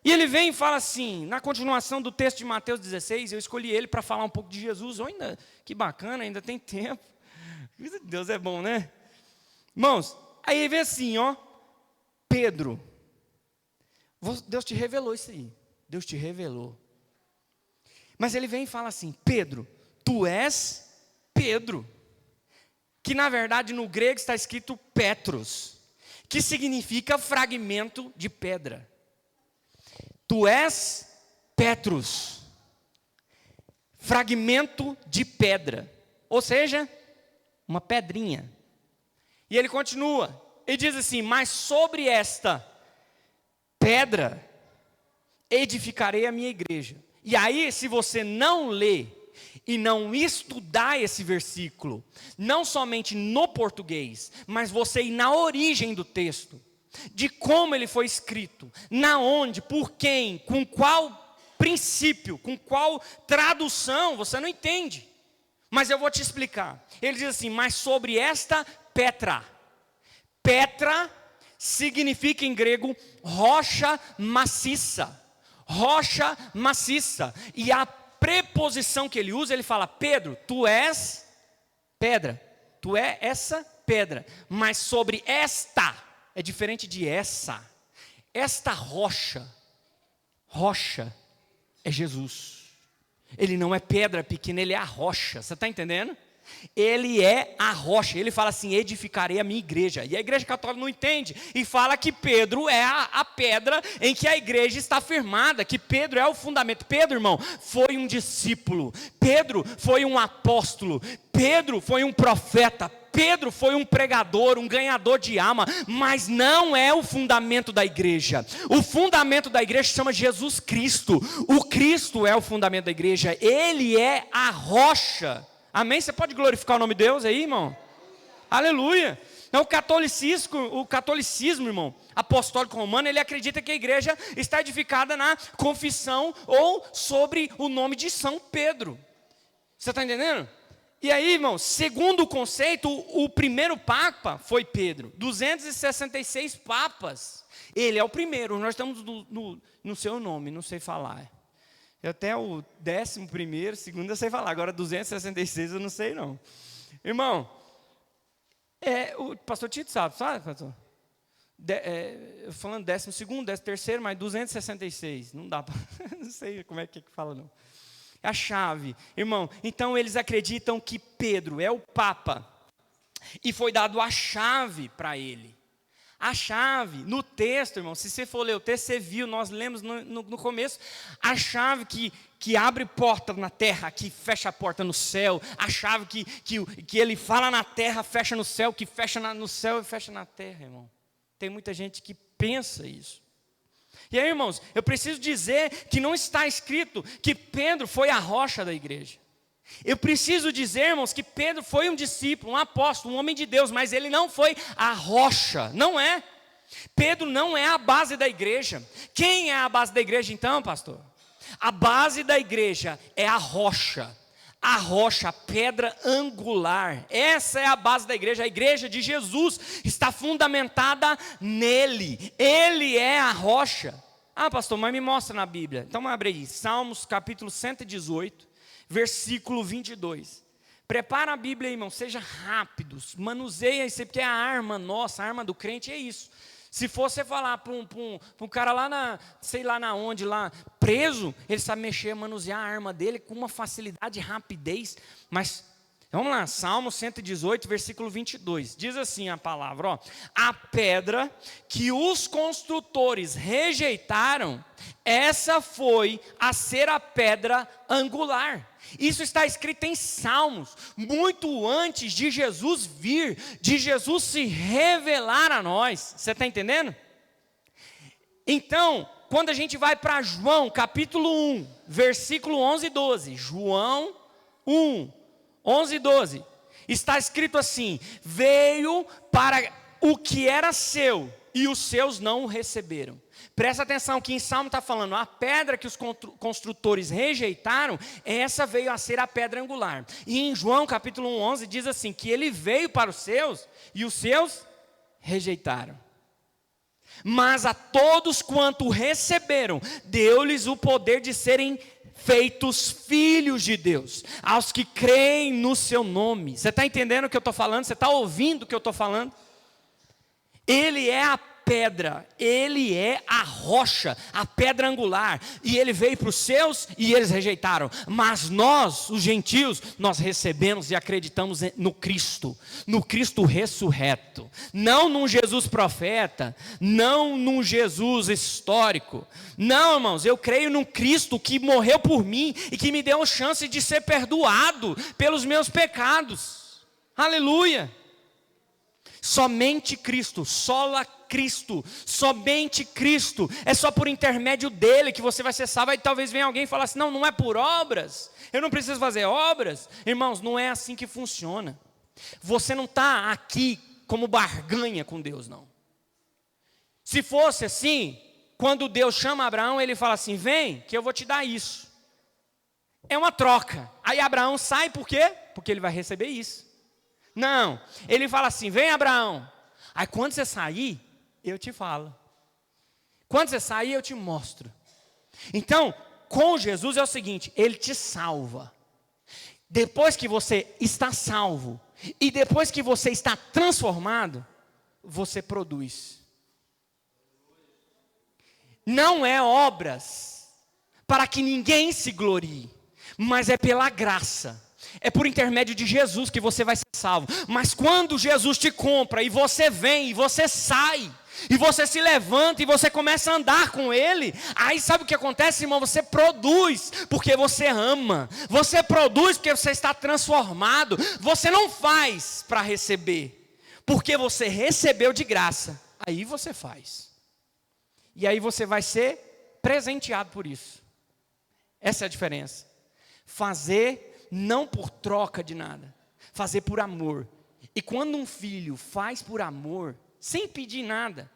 E ele vem e fala assim, na continuação do texto de Mateus 16, eu escolhi ele para falar um pouco de Jesus. Ainda, que bacana, ainda tem tempo. Deus é bom, né? Irmãos, aí ele vem assim, ó, Pedro, Deus te revelou isso aí. Deus te revelou. Mas ele vem e fala assim, Pedro, tu és Pedro. Que na verdade no grego está escrito Petros, que significa fragmento de pedra. Tu és Petros, fragmento de pedra, ou seja, uma pedrinha. E ele continua, ele diz assim, mas sobre esta pedra edificarei a minha igreja. E aí, se você não lê e não estudar esse versículo, não somente no português, mas você ir na origem do texto, de como ele foi escrito, na onde, por quem, com qual princípio, com qual tradução, você não entende. Mas eu vou te explicar. Ele diz assim, mas sobre esta Petra. Petra significa em grego rocha maciça. Rocha maciça. E a preposição que ele usa, ele fala, Pedro, tu és pedra. Tu é essa pedra. Mas sobre esta, é diferente de essa. Esta rocha é Jesus. Ele não é pedra pequena, ele é a rocha. Você está entendendo? Ele é a rocha. Ele fala assim, edificarei a minha igreja. E a igreja católica não entende. E fala que Pedro é a pedra em que a igreja está firmada. Que Pedro é o fundamento. Pedro, irmão, foi um discípulo. Pedro foi um apóstolo. Pedro foi um profeta. Pedro foi um pregador, um ganhador de alma, mas não é o fundamento da igreja. O fundamento da igreja se chama Jesus Cristo. O Cristo é o fundamento da igreja. Ele é a rocha. Amém? Você pode glorificar o nome de Deus aí, irmão? Aleluia. Então, o catolicismo, irmão, apostólico romano, ele acredita que a igreja está edificada na confissão ou sobre o nome de São Pedro. Você está entendendo? E aí, irmãos, segundo o conceito, o primeiro papa foi Pedro. 266 papas. Ele é o primeiro. Nós estamos no seu nome, não sei falar. Até o 11º, segundo eu sei falar. Agora 266 eu não sei não. Irmão, o pastor Tito sabe, pastor? Falando 12º, 13º, mas 266. Não dá para... não sei como é que fala não. A chave, irmão. Então eles acreditam que Pedro é o Papa e foi dado a chave para ele. A chave, no texto, irmão, se você for ler o texto, você viu, nós lemos no começo, a chave que abre porta na terra, que fecha a porta no céu, a chave que ele fala na terra, fecha no céu, que fecha no céu e fecha na terra, irmão. Tem muita gente que pensa isso. E aí, irmãos, eu preciso dizer que não está escrito que Pedro foi a rocha da igreja. Eu preciso dizer, irmãos, que Pedro foi um discípulo, um apóstolo, um homem de Deus, mas ele não foi a rocha, não é. Pedro não é a base da igreja. Quem é a base da igreja então, pastor? A base da igreja é a rocha. A rocha, a pedra angular, essa é a base da igreja. A igreja de Jesus está fundamentada nele. Ele é a rocha. Ah, pastor, mas me mostra na Bíblia. Então abre aí, Salmos capítulo 118, versículo 22. Prepara a Bíblia, irmão, seja rápidos, manuseia isso, porque a arma nossa, a arma do crente é isso. Se você falar para um cara lá sei lá na onde, lá preso, ele sabe mexer, manusear a arma dele com uma facilidade e rapidez. Mas, vamos lá, Salmo 118, versículo 22. Diz assim a palavra, ó. A pedra que os construtores rejeitaram, essa foi a ser a pedra angular. Isso está escrito em Salmos, muito antes de Jesus vir, de Jesus se revelar a nós. Você está entendendo? Então, quando a gente vai para João, capítulo 1, versículo 11 e 12. João 1, 11 e 12. Está escrito assim: veio para o que era seu, e os seus não o receberam. Presta atenção que em Salmo está falando, a pedra que os construtores rejeitaram, essa veio a ser a pedra angular. E em João capítulo 11 diz assim, que ele veio para os seus, e os seus rejeitaram. Mas a todos quanto receberam, deu-lhes o poder de serem feitos filhos de Deus, aos que creem no seu nome. Você está entendendo o que eu estou falando? Você está ouvindo o que eu estou falando? Ele é a pedra, ele é a rocha, a pedra angular, e ele veio para os seus e eles rejeitaram, mas nós, os gentios, nós recebemos e acreditamos no Cristo ressurreto, não num Jesus profeta, não num Jesus histórico, não, irmãos, eu creio num Cristo que morreu por mim e que me deu a chance de ser perdoado pelos meus pecados, aleluia. Somente Cristo, sola Cristo, somente Cristo, é só por intermédio dele que você vai ser salvo. Aí talvez venha alguém e fale assim, não é por obras, eu não preciso fazer obras. Irmãos, não é assim que funciona. Você não está aqui como barganha com Deus, não. Se fosse assim, quando Deus chama Abraão, ele fala assim, vem que eu vou te dar isso. É uma troca. Aí Abraão sai, por quê? Porque ele vai receber isso. Não, ele fala assim, vem Abraão, aí quando você sair, eu te falo, quando você sair eu te mostro. Então, com Jesus é o seguinte, ele te salva, depois que você está salvo, e depois que você está transformado, você produz. Não é obras, para que ninguém se glorie, mas é pela graça. É por intermédio de Jesus que você vai ser salvo. Mas quando Jesus te compra e você vem e você sai, e você se levanta e você começa a andar com Ele, aí sabe o que acontece, irmão? Você produz porque você ama. Você produz porque você está transformado. Você não faz para receber, porque você recebeu de graça. Aí você faz. E aí você vai ser presenteado por isso. Essa é a diferença. Fazer não por troca de nada, fazer por amor. E quando um filho faz por amor, sem pedir nada,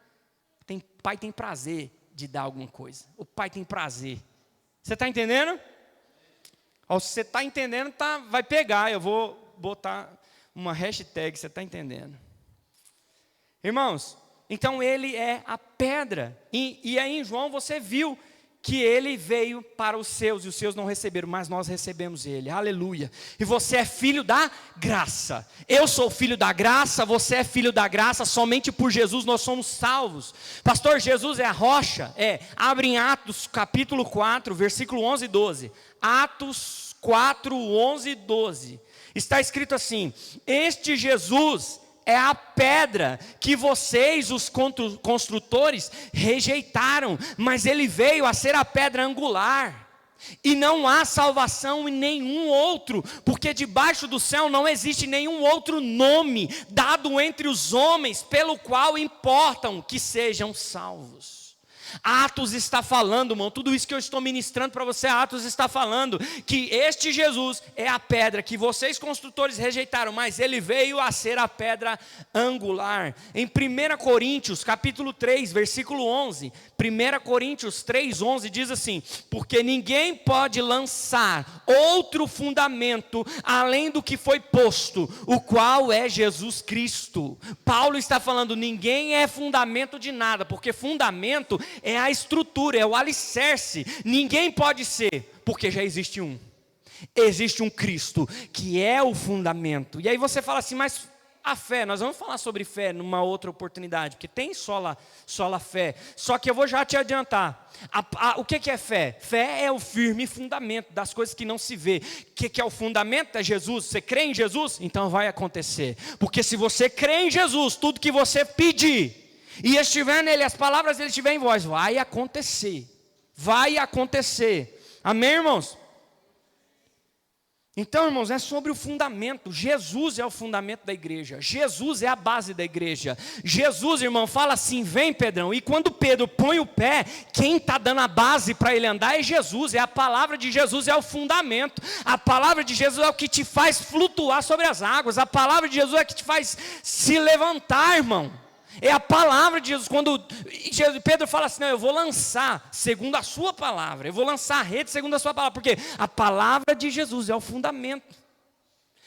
pai tem prazer de dar alguma coisa. O pai tem prazer. Você está entendendo? Se você está entendendo, vai pegar. Eu vou botar uma hashtag, você está entendendo? Irmãos, então ele é a pedra. E aí em João você viu que ele veio para os seus, e os seus não receberam, mas nós recebemos ele, aleluia. E você é filho da graça, eu sou filho da graça, você é filho da graça, somente por Jesus nós somos salvos. Pastor, Jesus é a rocha? Abre em Atos capítulo 4, versículo 11 e 12, Atos 4, 11 e 12, está escrito assim: este Jesus é a pedra que vocês, os construtores, rejeitaram, mas ele veio a ser a pedra angular. E não há salvação em nenhum outro, porque debaixo do céu não existe nenhum outro nome dado entre os homens, pelo qual importam que sejam salvos. Atos está falando, irmão, tudo isso que eu estou ministrando para você, Atos está falando que este Jesus é a pedra que vocês construtores rejeitaram, mas ele veio a ser a pedra angular. Em 1 Coríntios capítulo 3, versículo 11, 1 Coríntios 3, 11 diz assim: porque ninguém pode lançar outro fundamento além do que foi posto, o qual é Jesus Cristo. Paulo está falando, ninguém é fundamento de nada, porque fundamento é a estrutura, é o alicerce. Ninguém pode ser, porque já existe um. Existe um Cristo, que é o fundamento. E aí você fala assim, mas a fé, nós vamos falar sobre fé numa outra oportunidade, porque tem sola fé. Só que eu vou já te adiantar. O que é fé? Fé é o firme fundamento das coisas que não se vê. O que é o fundamento? É Jesus. Você crê em Jesus? Então vai acontecer. Porque se você crê em Jesus, tudo que você pedir e estiver nele, as palavras dele estiverem em vós, vai acontecer. Vai acontecer. Amém, irmãos? Então, irmãos, é sobre o fundamento. Jesus é o fundamento da igreja. Jesus é a base da igreja. Jesus, irmão, fala assim, vem Pedrão. E quando Pedro põe o pé, quem está dando a base para ele andar é Jesus. É a palavra de Jesus, é o fundamento. A palavra de Jesus é o que te faz flutuar sobre as águas. A palavra de Jesus é o que te faz se levantar, irmão. É a palavra de Jesus. Quando Pedro fala assim, não, eu vou lançar segundo a sua palavra, eu vou lançar a rede segundo a sua palavra, porque a palavra de Jesus é o fundamento.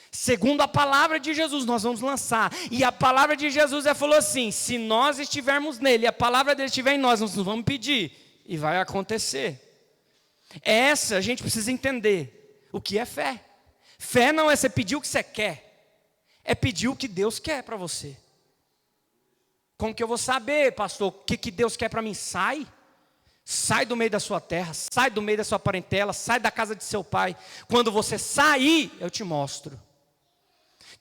Segundo a palavra de Jesus nós vamos lançar. E a palavra de Jesus falou assim, se nós estivermos nele, a palavra dele estiver em nós vamos pedir, e vai acontecer. Essa a gente precisa entender o que é fé. Fé não é você pedir o que você quer, é pedir o que Deus quer para você. Como que eu vou saber, pastor, o que Deus quer para mim? Sai do meio da sua terra, sai do meio da sua parentela, sai da casa de seu pai. Quando você sair, eu te mostro.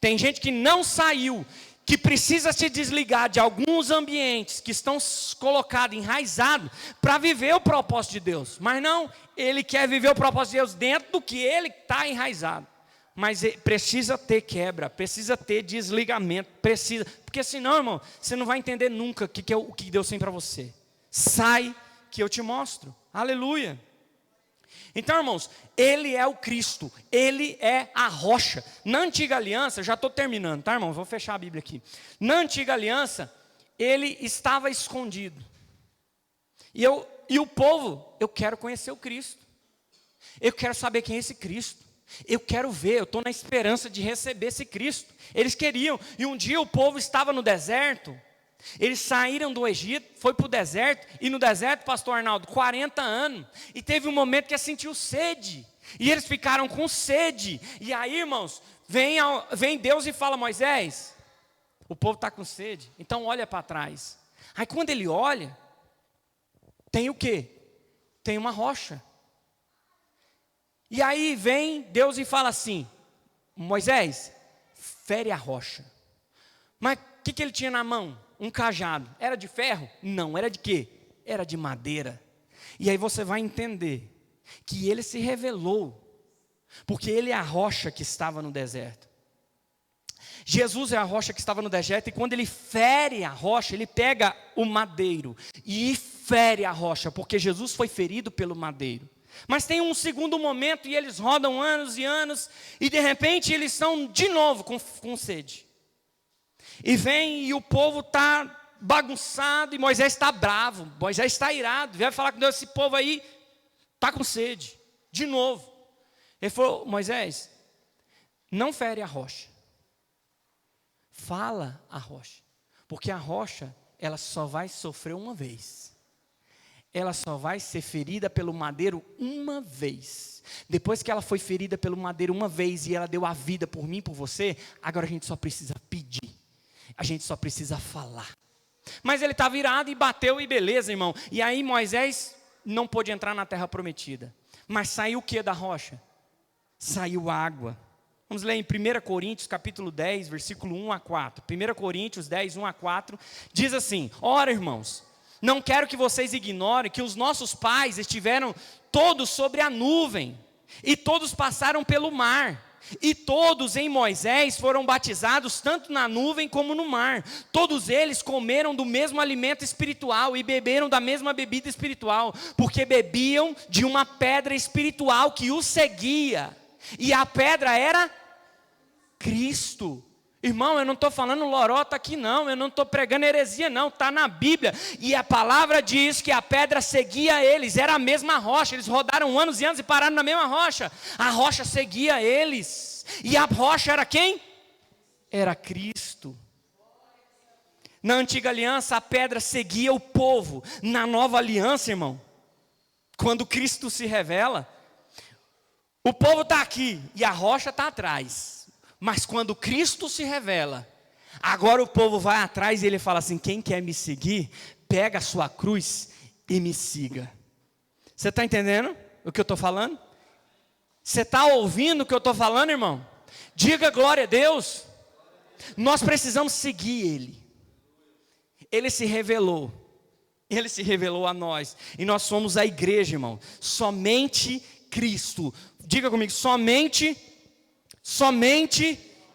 Tem gente que não saiu, que precisa se desligar de alguns ambientes que estão colocados, enraizados, para viver o propósito de Deus. Mas não, ele quer viver o propósito de Deus dentro do que ele está enraizado. Mas precisa ter quebra, precisa ter desligamento, precisa. Porque senão, irmão, você não vai entender nunca o que Deus tem para você. Sai que eu te mostro. Aleluia. Então, irmãos, ele é o Cristo, ele é a rocha. Na antiga aliança, já estou terminando, tá, irmão? Vou fechar a Bíblia aqui. Na antiga aliança, ele estava escondido. E o povo, eu quero conhecer o Cristo. Eu quero saber quem é esse Cristo. Eu quero ver, eu estou na esperança de receber esse Cristo. Eles queriam, e um dia o povo estava no deserto. Eles saíram do Egito, foi para o deserto. E no deserto, pastor Arnaldo, 40 anos. E teve um momento que sentiu sede. E eles ficaram com sede. E aí, irmãos, vem Deus e fala, Moisés, o povo está com sede, então olha para trás. Aí quando ele olha, tem o quê? Tem uma rocha. E aí vem Deus e fala assim, Moisés, fere a rocha. Mas o que ele tinha na mão? Um cajado. Era de ferro? Não, era de quê? Era de madeira. E aí você vai entender que ele se revelou, porque ele é a rocha que estava no deserto. Jesus é a rocha que estava no deserto, e quando ele fere a rocha, ele pega o madeiro e fere a rocha, porque Jesus foi ferido pelo madeiro. Mas tem um segundo momento e eles rodam anos e anos, e de repente eles estão de novo com sede. E vem e o povo está bagunçado, e Moisés está bravo, Moisés está irado, vai falar com Deus, esse povo aí está com sede, de novo. Ele falou, Moisés, Não fere a rocha. Fala a rocha. Porque a rocha, ela só vai sofrer uma vez. Ela só vai ser ferida pelo madeiro uma vez. Depois que ela foi ferida pelo madeiro uma vez e ela deu a vida por mim, por você, agora a gente só precisa pedir. A gente só precisa falar. Mas ele está virado e bateu e beleza, irmão. E aí Moisés não pôde entrar na terra prometida. Mas saiu o que da rocha? Saiu água. Vamos ler em 1 Coríntios capítulo 10, versículo 1 a 4. 1 Coríntios 10, 1 a 4. Diz assim: ora, irmãos, não quero que vocês ignorem que os nossos pais estiveram todos sobre a nuvem. E todos passaram pelo mar. E todos em Moisés foram batizados tanto na nuvem como no mar. Todos eles comeram do mesmo alimento espiritual e beberam da mesma bebida espiritual, porque bebiam de uma pedra espiritual que os seguia. E a pedra era Cristo. Irmão, eu não estou falando lorota aqui não, eu não estou pregando heresia não, está na Bíblia. E a palavra diz que a pedra seguia eles, era a mesma rocha. Eles rodaram anos e anos e pararam na mesma rocha. A rocha seguia eles. E a rocha era quem? Era Cristo. Na antiga aliança a pedra seguia o povo. Na nova aliança, irmão, quando Cristo se revela, o povo está aqui e a rocha está atrás. Mas quando Cristo se revela, agora o povo vai atrás e ele fala assim: quem quer me seguir, pega a sua cruz e me siga. Você está entendendo o que eu estou falando? Você está ouvindo o que eu estou falando, irmão? Diga glória a Deus. Nós precisamos seguir Ele. Ele se revelou. Ele se revelou a nós. E nós somos a igreja, irmão. Somente Cristo. Diga comigo, somente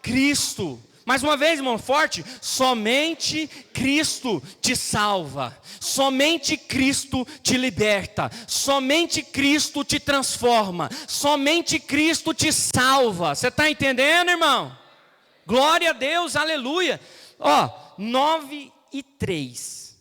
Cristo. Mais uma vez, irmão, forte. Somente Cristo te salva. Somente Cristo te liberta. Somente Cristo te transforma. Somente Cristo te salva. Você está entendendo, irmão? Glória a Deus, aleluia. 9:03.